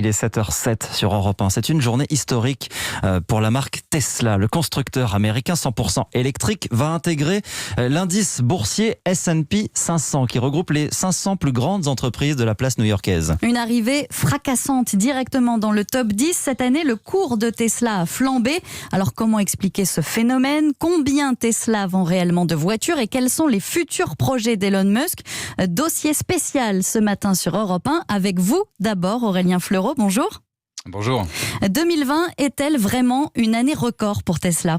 Il est 7h07 sur Europe 1. C'est une journée historique pour la marque Tesla. Le constructeur américain 100% électrique va intégrer l'indice boursier S&P 500 qui regroupe les 500 plus grandes entreprises de la place new-yorkaise. Une arrivée fracassante directement dans le top 10. Cette année, le cours de Tesla a flambé. Alors comment expliquer ce phénomène ? Combien Tesla vend réellement de voitures et quels sont les futurs projets d'Elon Musk ? Dossier spécial ce matin sur Europe 1 avec vous d'abord Aurélien Fleureau. Bonjour. Bonjour. 2020 est-elle vraiment une année record pour Tesla ?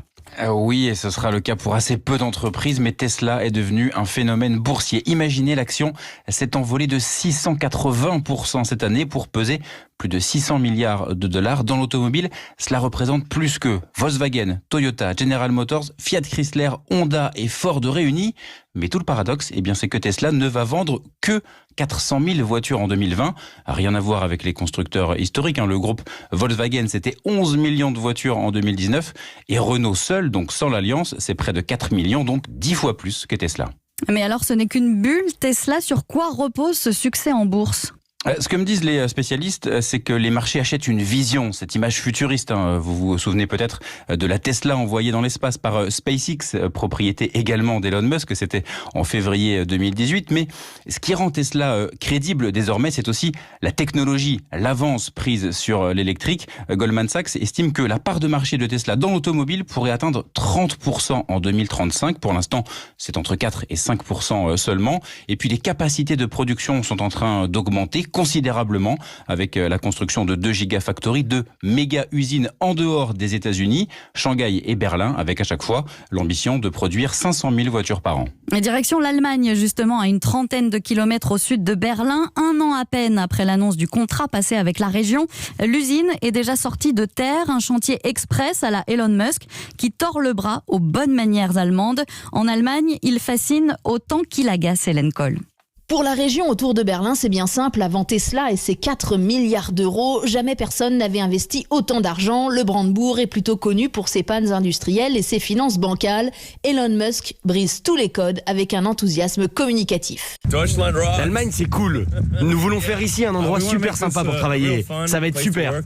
Oui, et ce sera le cas pour assez peu d'entreprises, mais Tesla est devenu un phénomène boursier. Imaginez, l'action s'est envolée de 680% cette année pour peser plus de 600 milliards de dollars. Dans l'automobile, cela représente plus que Volkswagen, Toyota, General Motors, Fiat Chrysler, Honda et Ford réunis. Mais tout le paradoxe, c'est que Tesla ne va vendre que 400 000 voitures en 2020. Rien à voir avec les constructeurs historiques. Le groupe Volkswagen, c'était 11 millions de voitures en 2019. Et Renault seul, donc sans l'alliance, c'est près de 4 millions, donc 10 fois plus que Tesla. Mais alors, ce n'est qu'une bulle. Tesla, sur quoi repose ce succès en bourse ? Ce que me disent les spécialistes, c'est que les marchés achètent une vision, cette image futuriste. Vous vous souvenez peut-être de la Tesla envoyée dans l'espace par SpaceX, propriété également d'Elon Musk, c'était en février 2018. Mais ce qui rend Tesla crédible désormais, c'est aussi la technologie, l'avance prise sur l'électrique. Goldman Sachs estime que la part de marché de Tesla dans l'automobile pourrait atteindre 30% en 2035. Pour l'instant, c'est entre 4 et 5% seulement. Et puis les capacités de production sont en train d'augmenter considérablement avec la construction de 2 gigafactories, 2 méga-usines en dehors des États-Unis, Shanghai et Berlin, avec à chaque fois l'ambition de produire 500 000 voitures par an. Et direction l'Allemagne, justement, à une trentaine de kilomètres au sud de Berlin. 1 an à peine après l'annonce du contrat passé avec la région, l'usine est déjà sortie de terre. Un chantier express à la Elon Musk qui tord le bras aux bonnes manières allemandes. En Allemagne, il fascine autant qu'il agace, Hélène Kohl. Pour la région autour de Berlin, c'est bien simple. Avant Tesla et ses 4 milliards d'euros, jamais personne n'avait investi autant d'argent. Le Brandebourg est plutôt connu pour ses pannes industrielles et ses finances bancales. Elon Musk brise tous les codes avec un enthousiasme communicatif. L'Allemagne, c'est cool. Nous voulons faire ici un endroit super sympa pour travailler. Ça va être super.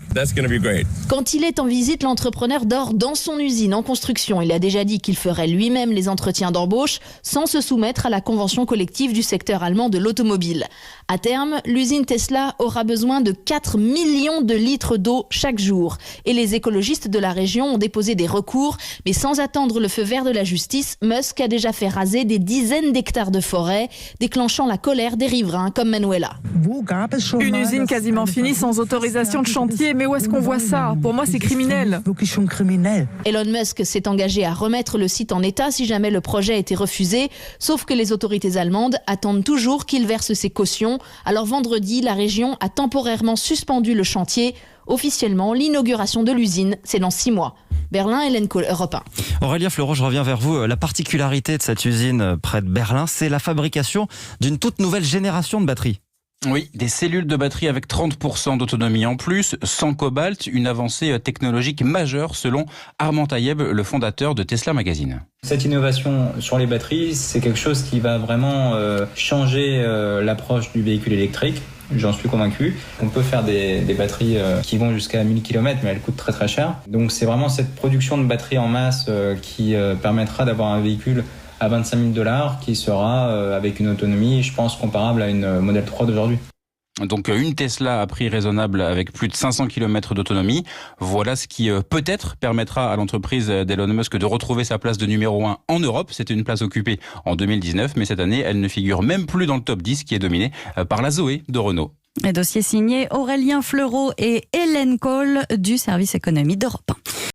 Quand il est en visite, l'entrepreneur dort dans son usine en construction. Il a déjà dit qu'il ferait lui-même les entretiens d'embauche sans se soumettre à la convention collective du secteur allemand de l'automobile. À terme, l'usine Tesla aura besoin de 4 millions de litres d'eau chaque jour. Et les écologistes de la région ont déposé des recours, mais sans attendre le feu vert de la justice, Musk a déjà fait raser des dizaines d'hectares de forêt, déclenchant la colère des riverains comme Manuela. Une usine quasiment finie sans autorisation de chantier, mais où est-ce qu'on voit ça ? Pour moi, c'est criminel. Elon Musk s'est engagé à remettre le site en état si jamais le projet était refusé, sauf que les autorités allemandes attendent toujours qu'il verse ses cautions. Alors vendredi, la région a temporairement suspendu le chantier. Officiellement, l'inauguration de l'usine, c'est dans 6 mois. Berlin, Hélène Kohl, Europe 1. Aurélien Fleureau, je reviens vers vous. La particularité de cette usine près de Berlin, c'est la fabrication d'une toute nouvelle génération de batteries. Oui, des cellules de batterie avec 30% d'autonomie en plus, sans cobalt, une avancée technologique majeure selon Armand Taïeb, le fondateur de Tesla Magazine. Cette innovation sur les batteries, c'est quelque chose qui va vraiment changer l'approche du véhicule électrique. J'en suis convaincu. On peut faire des batteries qui vont jusqu'à 1000 km, mais elles coûtent très très cher. Donc c'est vraiment cette production de batteries en masse qui permettra d'avoir un véhicule à 25 000 $ qui sera avec une autonomie, je pense, comparable à une Model 3 d'aujourd'hui. Donc une Tesla à prix raisonnable avec plus de 500 km d'autonomie. Voilà ce qui peut-être permettra à l'entreprise d'Elon Musk de retrouver sa place de numéro 1 en Europe. C'était une place occupée en 2019, mais cette année, elle ne figure même plus dans le top 10 qui est dominé par la Zoé de Renault. Un dossier signé Aurélien Fleureau et Hélène Kohl du service économie d'Europe 1.